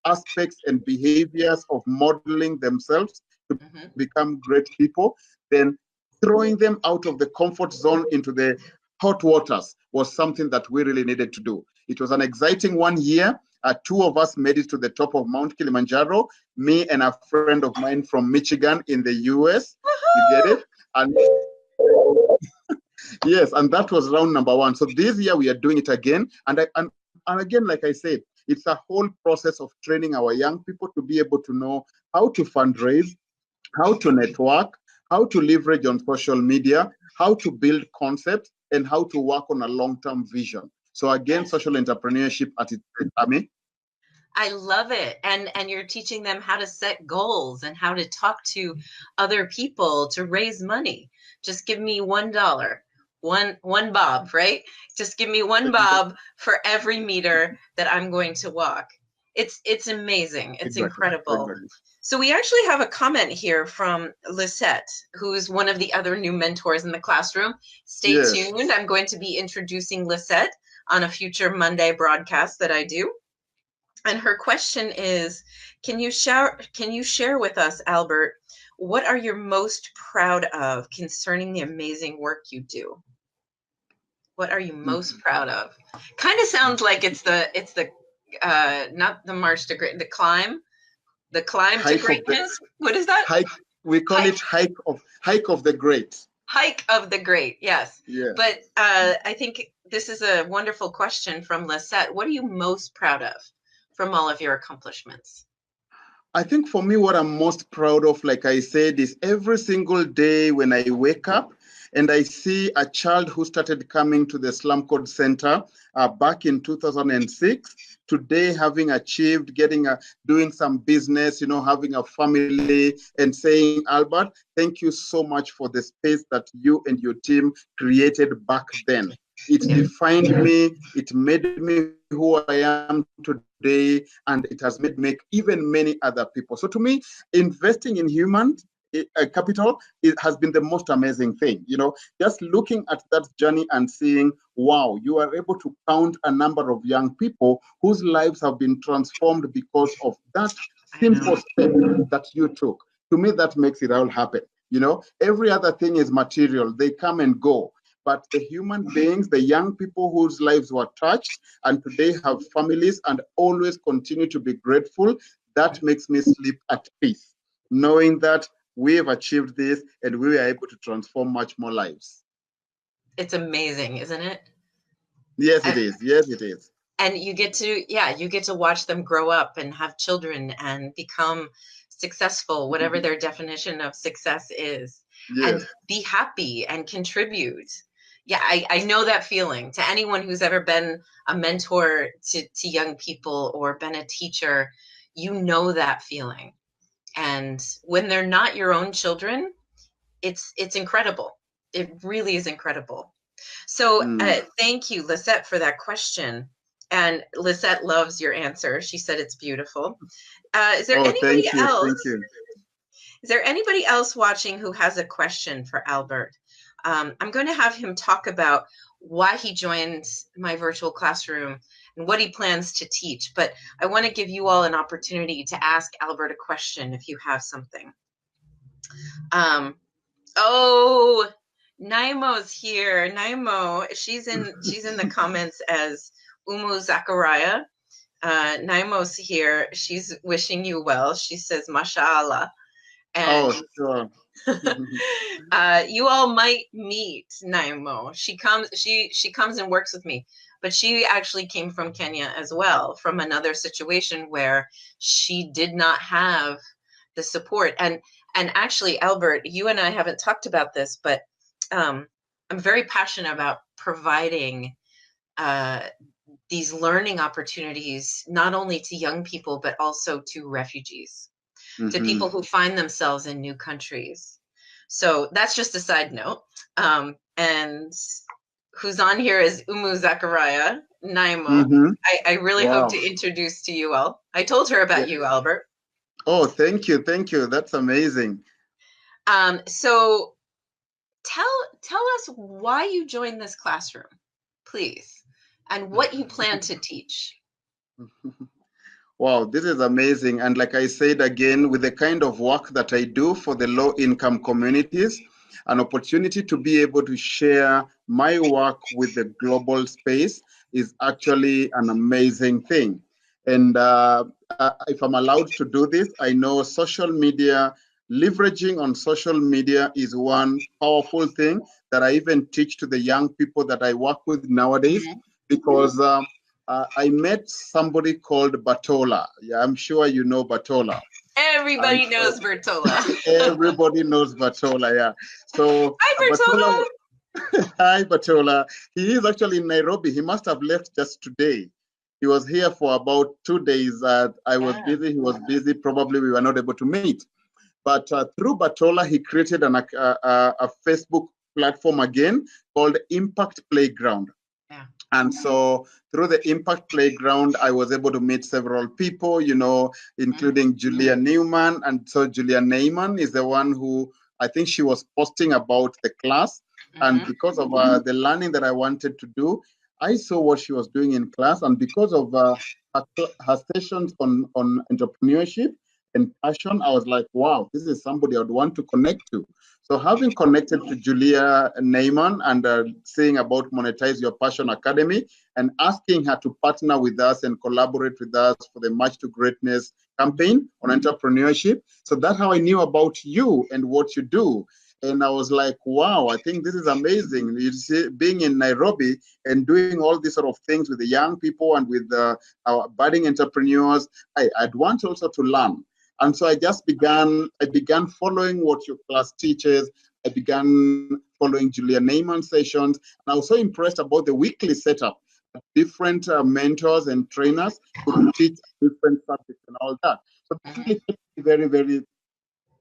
[SPEAKER 2] aspects and behaviors of modeling themselves to become great people, then throwing them out of the comfort zone into the hot waters was something that we really needed to do. It was an exciting 1 year. Two of us made it to the top of Mount Kilimanjaro, me and a friend of mine from Michigan in the US. You get it? And yes, and that was round number one. So this year we are doing it again. And again, like I said, it's a whole process of training our young people to be able to know how to fundraise, how to network, how to leverage on social media, how to build concepts, and how to work on a long-term vision. So again, social entrepreneurship at its best. Ami?
[SPEAKER 1] I love it. And you're teaching them how to set goals and how to talk to other people to raise money. Just give me $1. One bob, right? Just give me one bob for every meter that I'm going to walk. It's amazing. It's incredible. Exactly. So we actually have a comment here from Lisette, who is one of the other new mentors in the classroom. Stay tuned. I'm going to be introducing Lisette on a future Monday broadcast that I do. And her question is, can you share with us, Albert, what are you most proud of concerning the amazing work you do? What are you most proud of? Kind of sounds like it's the not the march to great, the climb to greatness. What is that?
[SPEAKER 2] Hike. We call it hike of the great.
[SPEAKER 1] Hike of the great, yes. Yeah. But I think this is a wonderful question from Lisette. What are you most proud of from all of your accomplishments?
[SPEAKER 2] I think for me, what I'm most proud of, like I said, is every single day when I wake up And I see a child who started coming to the Slum Code Center back in 2006, today having achieved doing some business, having a family, and saying, Albert, thank you so much for the space that you and your team created back then. It defined me, it made me who I am today, and it has made me even many other people. So to me, investing in human capital, it has been the most amazing thing. Just looking at that journey and seeing, wow, you are able to count a number of young people whose lives have been transformed because of that simple step that you took. To me, that makes it all happen. Every other thing is material. They come and go. But the human beings, the young people whose lives were touched and today have families and always continue to be grateful, that makes me sleep at peace, knowing that we have achieved this and we are able to transform much more lives.
[SPEAKER 1] It's amazing, isn't it?
[SPEAKER 2] Yes, it is. Yes, it is.
[SPEAKER 1] And you get to watch them grow up and have children and become successful, whatever their definition of success is, and be happy and contribute. Yeah, I know that feeling. To anyone who's ever been a mentor to young people or been a teacher, you know that feeling. And when they're not your own children, it's incredible. It really is incredible. So thank you, Lisette, for that question. And Lisette loves your answer. She said it's beautiful. Is there anybody else?
[SPEAKER 2] Thank you.
[SPEAKER 1] Is there anybody else watching who has a question for Albert? I'm going to have him talk about why he joined my virtual classroom and what he plans to teach. But I want to give you all an opportunity to ask Albert a question if you have something. Oh, Naimo's here. Naimo, she's in the comments as Umu Zachariah. Naimo's here. She's wishing you well. She says, Mashallah. And
[SPEAKER 2] sure.
[SPEAKER 1] You all might meet Naimo. She comes and works with me, but she actually came from Kenya as well, from another situation where she did not have the support. And actually, Albert, you and I haven't talked about this, but I'm very passionate about providing these learning opportunities, not only to young people, but also to refugees, to people who find themselves in new countries. So that's just a side note. And who's on here is Umu Zachariah, Naimo. I really hope to introduce to you all. I told her about you, Albert.
[SPEAKER 2] Oh, thank you. Thank you. That's amazing.
[SPEAKER 1] So tell us why you joined this classroom, please, and what you plan to teach.
[SPEAKER 2] Wow, this is amazing. And like I said again, with the kind of work that I do for the low-income communities, an opportunity to be able to share my work with the global space is actually an amazing thing. And if I'm allowed to do this, I know social media, leveraging on social media is one powerful thing that I even teach to the young people that I work with nowadays, because I met somebody called Batola. Yeah, I'm sure you know Batola.
[SPEAKER 1] Everybody knows Bertola.
[SPEAKER 2] Everybody knows Batola, yeah. So
[SPEAKER 1] hi, Bertola.
[SPEAKER 2] Hi, Batola. He is actually in Nairobi. He must have left just today. He was here for about 2 days. I was busy. He was busy. Probably we were not able to meet. But through Batola, he created a Facebook platform again called Impact Playground.
[SPEAKER 1] Yeah.
[SPEAKER 2] And so through the Impact Playground, I was able to meet several people, including Julia Newman. And so Julia Neyman is the one who, I think she was posting about the class. And because of the learning that I wanted to do, I saw what she was doing in class. And because of her sessions on entrepreneurship and passion, I was like, wow, this is somebody I would want to connect to. So having connected to Julia Neyman and saying about Monetize Your Passion Academy and asking her to partner with us and collaborate with us for the March to Greatness campaign on entrepreneurship. So that's how I knew about you and what you do. And I was like, wow, I think this is amazing. You see, being in Nairobi and doing all these sort of things with the young people and with our budding entrepreneurs, I'd want also to learn. And so I began following what your class teaches. I began following Julia Neyman's sessions, and I was so impressed about the weekly setup. Different mentors and trainers who teach different subjects and all that. So this really kept me very, very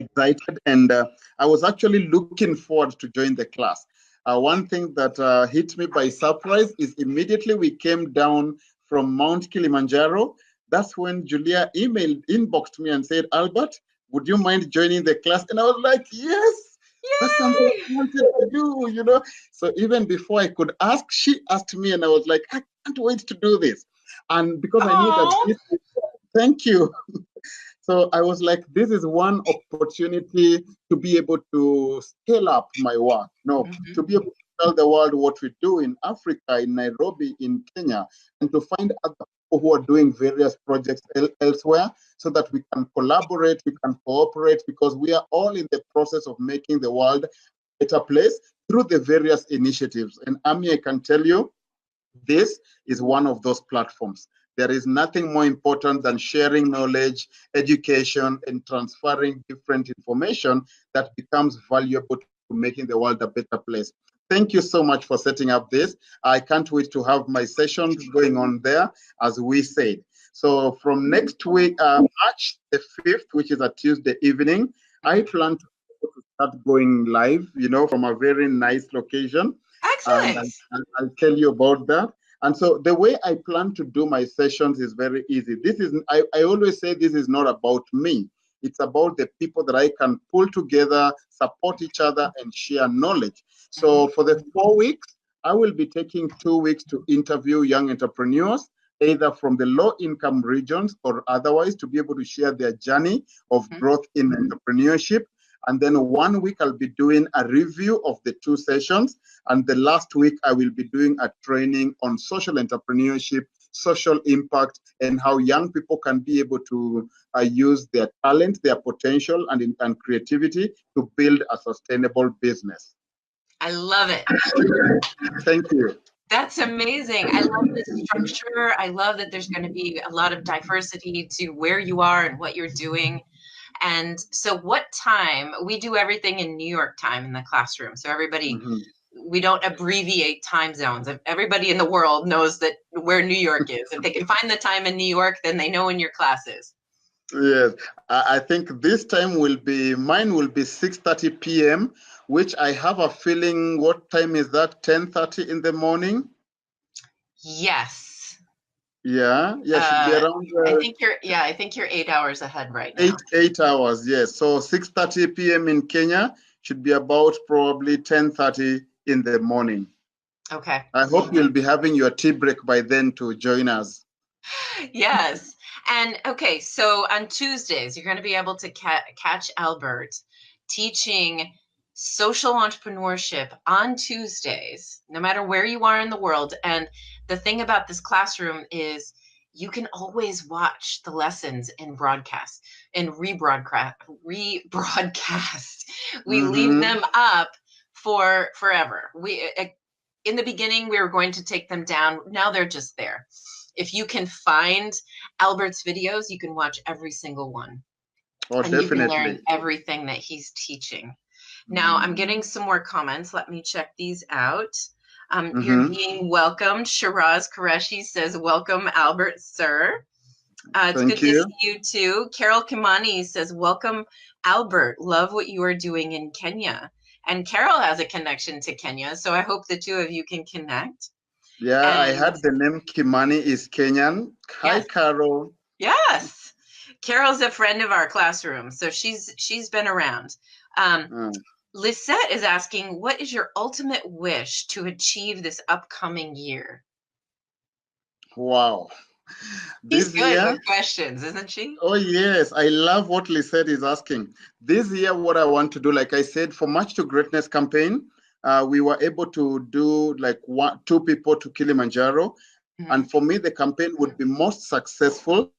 [SPEAKER 2] excited, and I was actually looking forward to join the class. One thing that hit me by surprise is immediately we came down from Mount Kilimanjaro. That's when Julia inboxed me and said, Albert, would you mind joining the class? And I was like, yes, that's something I wanted to do, you know. So even before I could ask, she asked me, and I was like, I can't wait to do this. And because I knew that thank you. So I was like, this is one opportunity to be able to scale up my work, to be able to tell the world what we do in Africa, in Nairobi, in Kenya, and to find other people who are doing various projects elsewhere so that we can collaborate, we can cooperate, because we are all in the process of making the world a better place through the various initiatives. And Ami, I can tell you, this is one of those platforms. There is nothing more important than sharing knowledge, education, and transferring different information that becomes valuable to making the world a better place. Thank you so much for setting up this. I can't wait to have my sessions going on there, as we said. So from next week, March the 5th, which is a Tuesday evening, I plan to start going live, from a very nice location.
[SPEAKER 1] Excellent.
[SPEAKER 2] And I'll tell you about that. And so the way I plan to do my sessions is very easy. I always say this is not about me. It's about the people that I can pull together, support each other, and share knowledge. So for the 4 weeks, I will be taking 2 weeks to interview young entrepreneurs, either from the low-income regions or otherwise, to be able to share their journey of growth in entrepreneurship. And then 1 week, I'll be doing a review of the 2 sessions. And the last week, I will be doing a training on social entrepreneurship, social impact, and how young people can be able to use their talent, their potential, and creativity to build a sustainable business.
[SPEAKER 1] I love it.
[SPEAKER 2] Thank you.
[SPEAKER 1] That's amazing. I love the structure. I love that there's going to be a lot of diversity to where you are and what you're doing. And so what time? We do everything in New York time in the classroom. So everybody, we don't abbreviate time zones. Everybody in the world knows that where New York is. If they can find the time in New York, then they know when your class is.
[SPEAKER 2] Yes, I think this time mine will be 6:30 p.m., which I have a feeling, what time is that? 10:30 in the morning?
[SPEAKER 1] Yes.
[SPEAKER 2] Yeah, should be around.
[SPEAKER 1] I think you're 8 hours ahead right now.
[SPEAKER 2] 8 hours, yes. So 6:30 p.m. in Kenya should be about probably 10:30 in the morning.
[SPEAKER 1] Okay.
[SPEAKER 2] I hope you'll be having your tea break by then to join us.
[SPEAKER 1] Yes. And okay, so on Tuesdays, you're going to be able to catch Albert teaching social entrepreneurship on Tuesdays, no matter where you are in the world. And the thing about this classroom is you can always watch the lessons in broadcast and rebroadcast. We leave them up for forever. In the beginning, we were going to take them down. Now they're just there. If you can find Albert's videos, you can watch every single one.
[SPEAKER 2] Oh,
[SPEAKER 1] and
[SPEAKER 2] definitely.
[SPEAKER 1] You can learn everything that he's teaching. Now, I'm getting some more comments. Let me check these out. You're being welcomed. Shiraz Qureshi says, welcome, Albert, sir. It's good to see you, too. Carol Kimani says, welcome, Albert. Love what you are doing in Kenya. And Carol has a connection to Kenya, so I hope the two of you can connect.
[SPEAKER 2] Yeah, I heard the name Kimani is Kenyan. Hi, yes. Carol.
[SPEAKER 1] Yes. Carol's a friend of our classroom, so she's been around. Lisette is asking, what is your ultimate wish to achieve this upcoming year?
[SPEAKER 2] Wow.
[SPEAKER 1] She's good with questions, isn't she?
[SPEAKER 2] Oh, yes. I love what Lisette is asking. This year, what I want to do, like I said, for March to Greatness campaign, we were able to do like 2 people to Kilimanjaro. And for me, the campaign would be most successful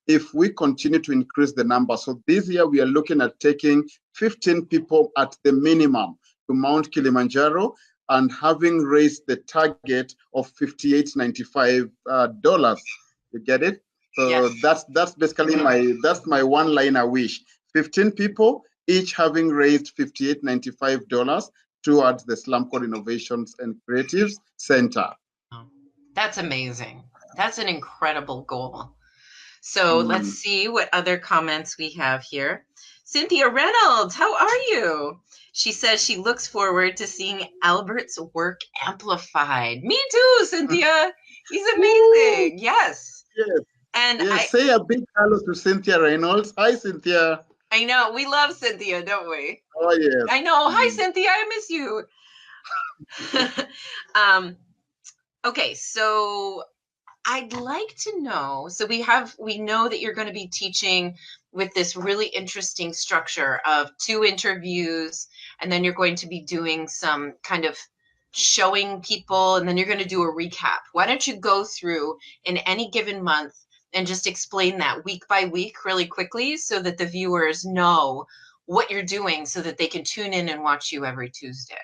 [SPEAKER 2] if we continue to increase the number. So this year, we are looking at taking 15 people at the minimum to Mount Kilimanjaro and having raised the target of $58.95. You get it? So yes. that's basically my one-liner wish. 15 people each having raised $58.95 towards the Slum Code Innovations and Creatives Center.
[SPEAKER 1] Oh, that's amazing. That's an incredible goal. So let's see what other comments we have here. Cynthia Reynolds, how are you? She says she looks forward to seeing Albert's work amplified. Me too, Cynthia. He's amazing. Yes.
[SPEAKER 2] Yes.
[SPEAKER 1] And
[SPEAKER 2] yes. Say a big hello to Cynthia Reynolds. Hi, Cynthia.
[SPEAKER 1] I know. We love Cynthia, don't we?
[SPEAKER 2] Oh, yes.
[SPEAKER 1] I know. Hi, Cynthia. I miss you. Okay, so I'd like to know, so we know that you're going to be teaching with this really interesting structure of 2 interviews, and then you're going to be doing some kind of showing people, and then you're going to do a recap. Why don't you go through in any given month and just explain that week by week really quickly so that the viewers know what you're doing so that they can tune in and watch you every Tuesday.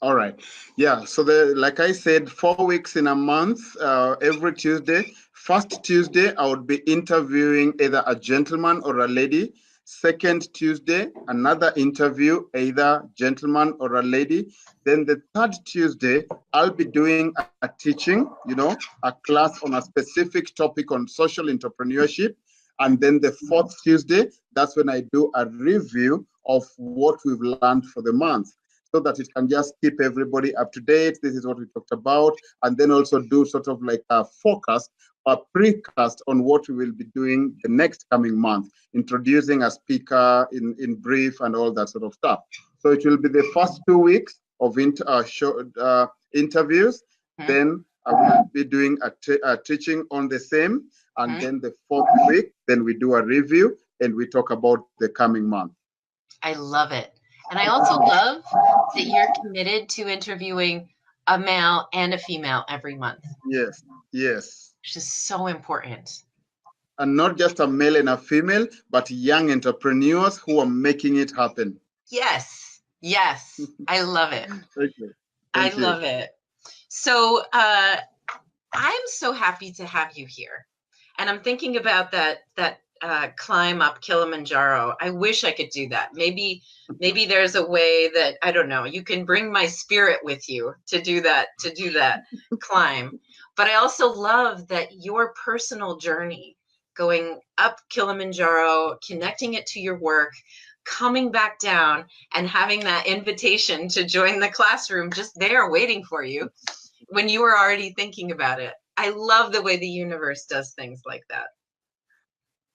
[SPEAKER 2] All right. Yeah. So like I said, 4 weeks in a month, every Tuesday. First Tuesday, I would be interviewing either a gentleman or a lady. Second Tuesday, another interview, either gentleman or a lady. Then the third Tuesday, I'll be doing a teaching, a class on a specific topic on social entrepreneurship. And then the fourth Tuesday, that's when I do a review of what we've learned for the month, so that it can just keep everybody up to date. This is what we talked about. And then also do sort of like a forecast, a precast on what we will be doing the next coming month, introducing a speaker in brief and all that sort of stuff. So it will be the first 2 weeks of interviews. Then I will be doing a teaching on the same. And then the fourth week, then we do a review and we talk about the coming month.
[SPEAKER 1] I love it. And I also love that you're committed to interviewing a male and a female every month.
[SPEAKER 2] Yes, yes.
[SPEAKER 1] Which is so important.
[SPEAKER 2] And not just a male and a female, but young entrepreneurs who are making it happen.
[SPEAKER 1] Yes, yes. I love it.
[SPEAKER 2] Thank you.
[SPEAKER 1] I love it. So I'm so happy to have you here. And I'm thinking about that climb up Kilimanjaro. I wish I could do that. Maybe there's a way that, I don't know, you can bring my spirit with you to do that climb. But I also love that your personal journey, going up Kilimanjaro, connecting it to your work, coming back down and having that invitation to join the classroom just there waiting for you when you were already thinking about it. I love the way the universe does things like that.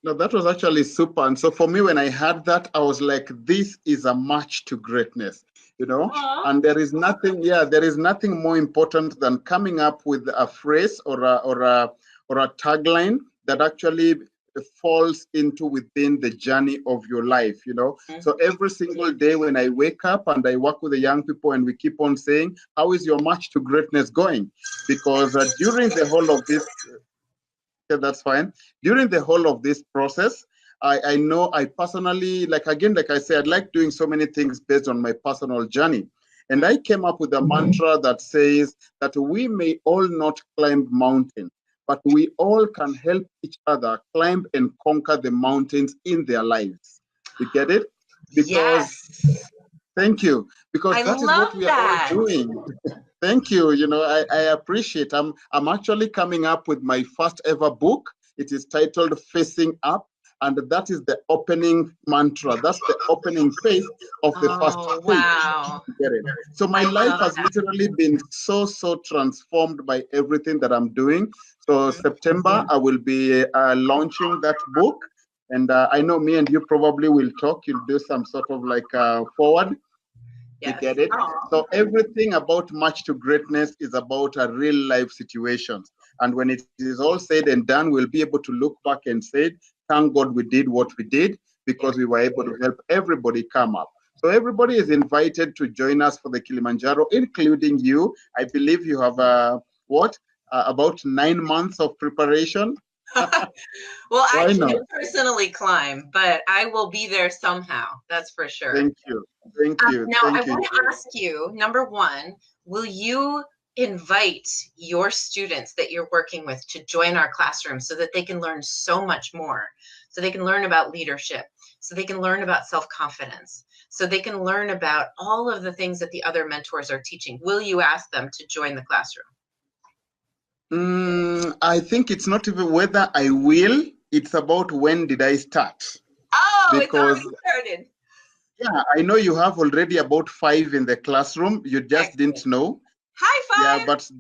[SPEAKER 2] No, that was actually super. And so for me, when I had that, I was like, this is a march to greatness,
[SPEAKER 1] Aww.
[SPEAKER 2] And there is nothing more important than coming up with a phrase or a tagline that actually falls into within the journey of your life, So every single day when I wake up and I work with the young people and we keep on saying, how is your march to greatness going? Because during the whole of this, that's fine. During the whole of this process, I know I personally, like I said, I like doing so many things based on my personal journey. And I came up with a mantra that says that we may all not climb mountains, but we all can help each other climb and conquer the mountains in their lives. You get it? Because,
[SPEAKER 1] yes.
[SPEAKER 2] Thank you. Because that is what we are all doing. Thank you. I appreciate. I'm actually coming up with my first ever book. It is titled Facing Up, and that is the opening mantra. That's the opening phase of the first page.
[SPEAKER 1] Wow.
[SPEAKER 2] Get it? So my life has literally been so transformed by everything that I'm doing. So September, I will be launching that book. And I know me and you probably will talk. You'll do some sort of like forward. Yes. You get it? So everything about March to Greatness is about a real life situation. And when it is all said and done, we'll be able to look back and say, thank God we did what we did because we were able to help everybody come up. So everybody is invited to join us for the Kilimanjaro, including you. I believe you have about 9 months of preparation.
[SPEAKER 1] Well, I can't personally climb, but I will be there somehow. That's for sure.
[SPEAKER 2] Thank you. Thank you.
[SPEAKER 1] Now, I want to ask you, number one, will you invite your students that you're working with to join our classroom so that they can learn so much more? so they can learn about leadership, so they can learn about self-confidence, so they can learn about all of the things that the other mentors are teaching? Will you ask them to join the classroom?
[SPEAKER 2] I think it's not even whether I will, it's about when did I start.
[SPEAKER 1] Oh, it's
[SPEAKER 2] Because,
[SPEAKER 1] already started.
[SPEAKER 2] yeah, I know you have already about 5 in the classroom. You just
[SPEAKER 1] Excellent.
[SPEAKER 2] didn't know.
[SPEAKER 1] High
[SPEAKER 2] Yeah,
[SPEAKER 1] five.
[SPEAKER 2] but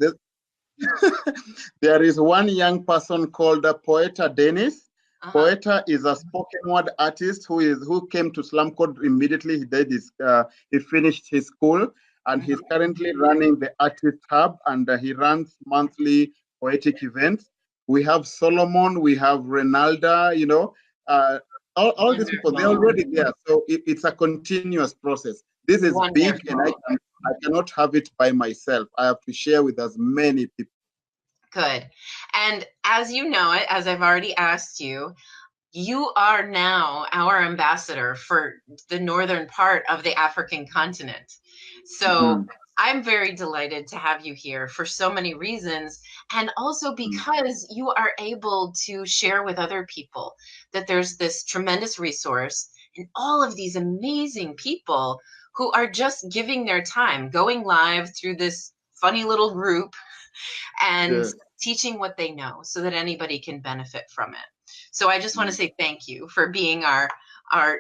[SPEAKER 2] there is one young person called Poeta Dennis.
[SPEAKER 1] Uh-huh.
[SPEAKER 2] Poeta is a spoken word artist who came to Slum Code immediately. He finished his school, and he's currently running the Artist Hub, and he runs monthly poetic events. We have Solomon, we have Renalda, uh, all these people, they're
[SPEAKER 1] Wonderful.
[SPEAKER 2] already there. So it's a continuous process. This is big, and
[SPEAKER 1] Wonderful.
[SPEAKER 2] I cannot have it by myself. I have to share with as many people.
[SPEAKER 1] Good. And as you know it, as I've already asked you, you are now our ambassador for the northern part of the African continent. So I'm very delighted to have you here for so many reasons, and also because you are able to share with other people that there's this tremendous resource and all of these amazing people who are just giving their time, going live through this funny little group and
[SPEAKER 2] Yes.
[SPEAKER 1] teaching what they know so that anybody can benefit from it. So I just want to say thank you for being our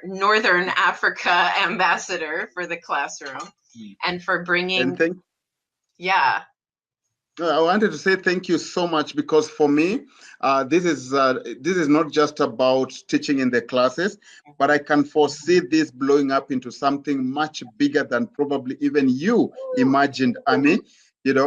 [SPEAKER 1] Northern Africa ambassador for the classroom and for
[SPEAKER 2] And
[SPEAKER 1] bringing, yeah.
[SPEAKER 2] I wanted to say thank you so much, because for me, this is not just about teaching in the classes, but I can foresee this blowing up into something much bigger than probably even you imagined, Ami.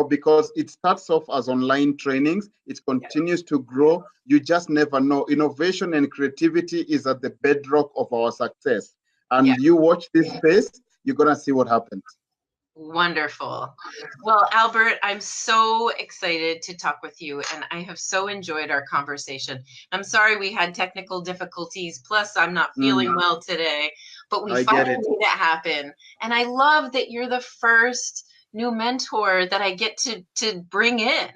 [SPEAKER 2] Because it starts off as online trainings, it continues to grow. You just never know. Innovation and creativity is at the bedrock of our success.
[SPEAKER 1] Yeah.
[SPEAKER 2] And you watch this space, you're gonna see what happens.
[SPEAKER 1] Wonderful. Well, Albert, I'm so excited to talk with you, and I have so enjoyed our conversation. I'm sorry we had technical difficulties, plus I'm not feeling well today, but we
[SPEAKER 2] I get
[SPEAKER 1] finally
[SPEAKER 2] it.
[SPEAKER 1] made it happen. And I love that you're the first new mentor that I get to bring in.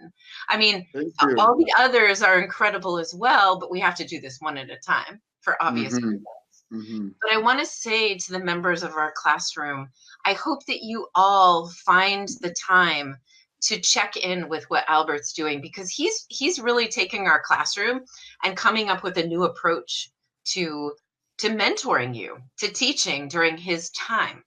[SPEAKER 1] I mean,
[SPEAKER 2] Thank you.
[SPEAKER 1] all the others are incredible as well, but we have to do this one at a time for obvious reasons. But I want to say to the members of our classroom, I hope that you all find the time to check in with what Albert's doing, because he's really taking our classroom and coming up with a new approach to mentoring you, to teaching during his time.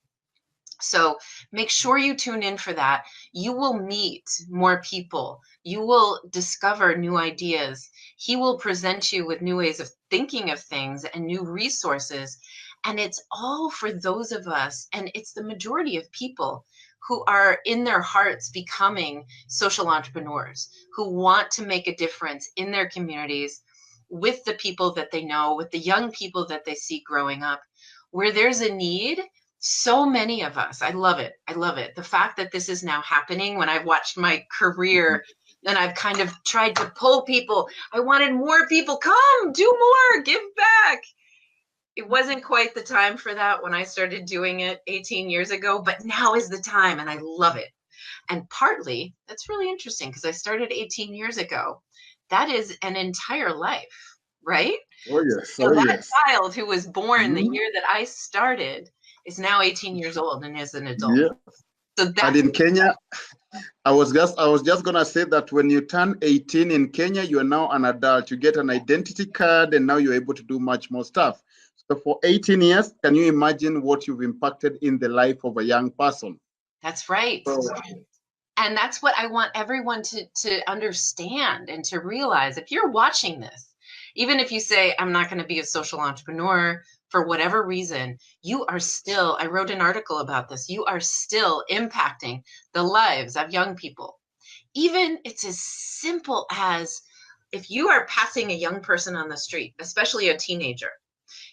[SPEAKER 1] So make sure you tune in for that. You will meet more people. You will discover new ideas. He will present you with new ways of thinking of things and new resources. And it's all for those of us, and it's the majority of people who are in their hearts becoming social entrepreneurs, who want to make a difference in their communities with the people that they know, with the young people that they see growing up. Where there's a need, so many of us, I love it. I love it. The fact that this is now happening when I've watched my career and I've kind of tried to pull people. I wanted more people, come, do more, give back. It wasn't quite the time for that when I started doing it 18 years ago, but now is the time, and I love it. And partly, that's really interesting because I started 18 years ago. That is an entire life, right?
[SPEAKER 2] Oh yes,
[SPEAKER 1] So
[SPEAKER 2] oh
[SPEAKER 1] that
[SPEAKER 2] yes.
[SPEAKER 1] child who was born the year that I started is now 18 years old and is an adult.
[SPEAKER 2] Yeah.
[SPEAKER 1] So
[SPEAKER 2] And
[SPEAKER 1] that's
[SPEAKER 2] in Kenya, I was just gonna say that when you turn 18 in Kenya, you are now an adult. You get an identity card, and now you're able to do much more stuff. So for 18 years, can you imagine what you've impacted in the life of a young person?
[SPEAKER 1] right.
[SPEAKER 2] So,
[SPEAKER 1] And that's what I want everyone to understand and to realize. If you're watching this, even if you say, I'm not going to be a social entrepreneur for whatever reason, you are still, I wrote an article about this, you are still impacting the lives of young people. Even it's as simple as if you are passing a young person on the street, especially a teenager,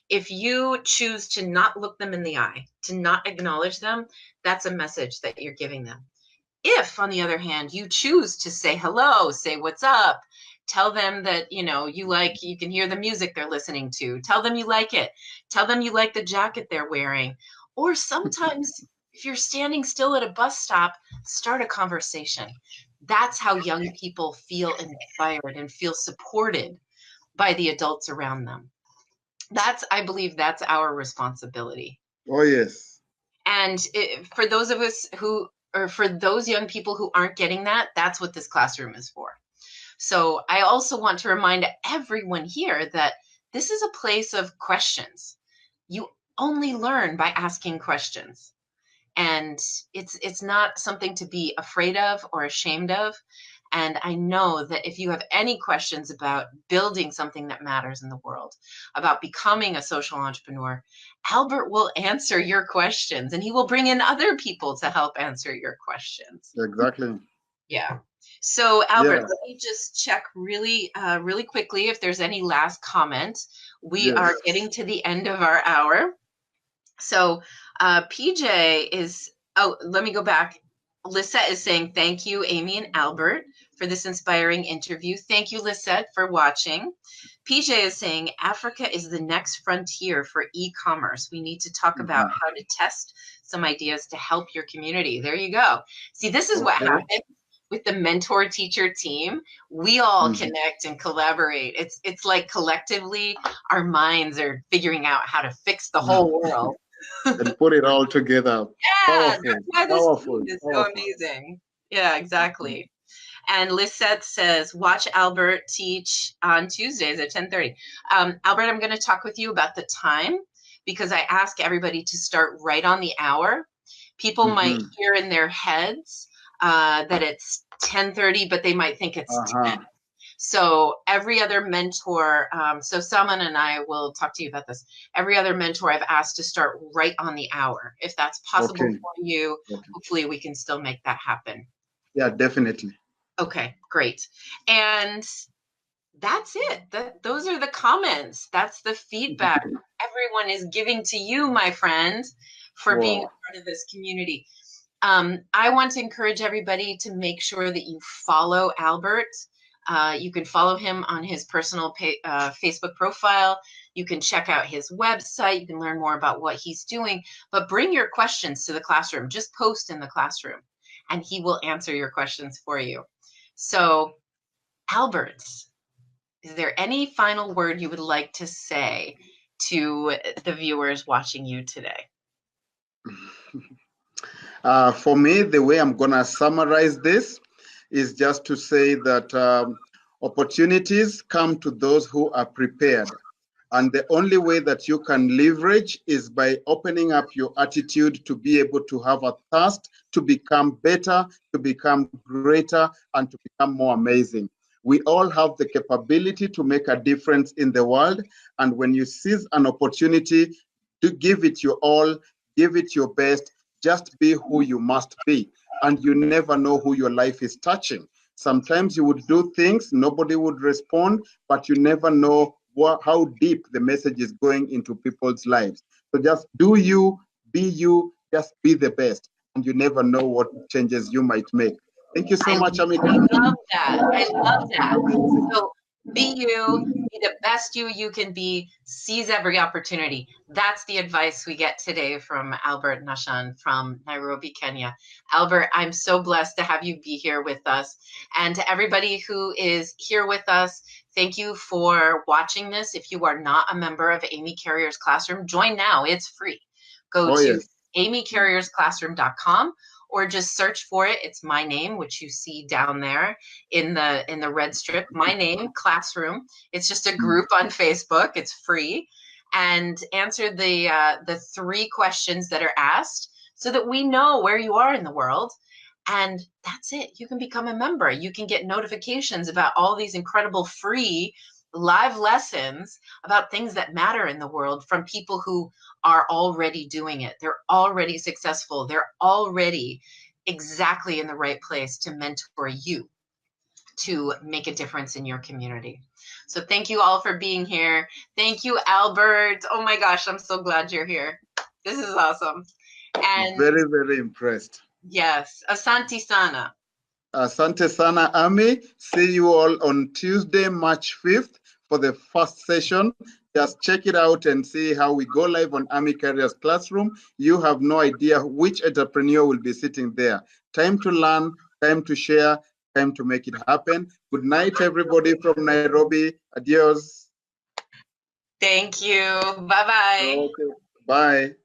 [SPEAKER 1] if you choose to not look them in the eye, to not acknowledge them, that's a message that you're giving them. If, on the other hand, you choose to say hello, say what's up, tell them that, you can hear the music they're listening to, tell them you like it, tell them you like the jacket they're wearing. Or sometimes, if you're standing still at a bus stop, start a conversation. That's how young people feel inspired and feel supported by the adults around them. I believe that's our responsibility.
[SPEAKER 2] Oh, yes.
[SPEAKER 1] And for those of us or for those young people who aren't getting that, that's what this classroom is for. So I also want to remind everyone here that this is a place of questions. You only learn by asking questions. And it's not something to be afraid of or ashamed of. And I know that if you have any questions about building something that matters in the world, about becoming a social entrepreneur, Albert will answer your questions, and he will bring in other people to help answer your questions.
[SPEAKER 2] Exactly.
[SPEAKER 1] Yeah. So Albert,
[SPEAKER 2] Yeah.
[SPEAKER 1] let me just check really quickly if there's any last comments. We
[SPEAKER 2] Yes.
[SPEAKER 1] are getting to the end of our hour. So PJ is, oh, let me go back. Lisette is saying, thank you, Amy and Albert, for this inspiring interview. Thank you, Lisette, for watching. PJ is saying, Africa is the next frontier for e-commerce. We need to talk about how to test some ideas to help your community. There you go. See, this is what happened with the mentor teacher team. We all connect and collaborate. It's like collectively our minds are figuring out how to fix the whole world.
[SPEAKER 2] And put it all together.
[SPEAKER 1] Yeah,
[SPEAKER 2] Powerful.
[SPEAKER 1] that's why this
[SPEAKER 2] Powerful.
[SPEAKER 1] team is so
[SPEAKER 2] Powerful.
[SPEAKER 1] amazing. Yeah, exactly. And Lisette says, watch Albert teach on Tuesdays at 10:30. Albert, I'm going to talk with you about the time because I ask everybody to start right on the hour. People might hear in their heads that it's 10:30, but they might think it's 10. So every other mentor, so Salman and I will talk to you about this. Every other mentor I've asked to start right on the hour. If that's possible for you, hopefully we can still make that happen.
[SPEAKER 2] Yeah, definitely.
[SPEAKER 1] Okay, great. And that's it. Those are the comments. That's the feedback everyone is giving to you, my friend, for being a part of this community. I want to encourage everybody to make sure that you follow Albert. You can follow him on his personal Facebook profile. You can check out his website. You can learn more about what he's doing. But bring your questions to the classroom. Just post in the classroom, and he will answer your questions for you. So, Albert, is there any final word you would like to say to the viewers watching you today?
[SPEAKER 2] For me, the way I'm going to summarize this is just to say that opportunities come to those who are prepared. And the only way that you can leverage is by opening up your attitude to be able to have a thirst to become better, to become greater, and to become more amazing. We all have the capability to make a difference in the world. And when you seize an opportunity, to give it your all, give it your best, just be who you must be. And you never know who your life is touching. Sometimes you would do things, nobody would respond, but you never know how deep the message is going into people's lives. So just do you, be you, just be the best. And you never know what changes you might make. Thank you so much, Amika.
[SPEAKER 1] I love that. I love that. So be you, be the best you can be, seize every opportunity. That's the advice we get today from Albert Nashon from Nairobi, Kenya. Albert, I'm so blessed to have you be here with us. And to everybody who is here with us, thank you for watching this. If you are not a member of Amy Carrier's Classroom, join now. It's free. Go to amycarriersclassroom.com or just search for it. It's my name, which you see down there in the red strip. My name, Classroom. It's just a group on Facebook. It's free. And answer the 3 questions that are asked so that we know where you are in the world. And that's it. You can become a member. You can get notifications about all these incredible free live lessons about things that matter in the world from people who are already doing it. They're already successful. They're already exactly in the right place to mentor you to make a difference in your community. So thank you all for being here. Thank you, Albert. Oh my gosh, I'm so glad you're here. This is awesome. And
[SPEAKER 2] very, very impressed.
[SPEAKER 1] Yes, Asante Sana.
[SPEAKER 2] Asante Sana, Ami. See you all on Tuesday, March 5th for the first session. Just check it out and see how we go live on Amy Carrier's Classroom. You have no idea which entrepreneur will be sitting there. Time to learn, time to share, time to make it happen. Good night, everybody from Nairobi. Adios.
[SPEAKER 1] Thank you. Bye-bye.
[SPEAKER 2] Okay. Bye.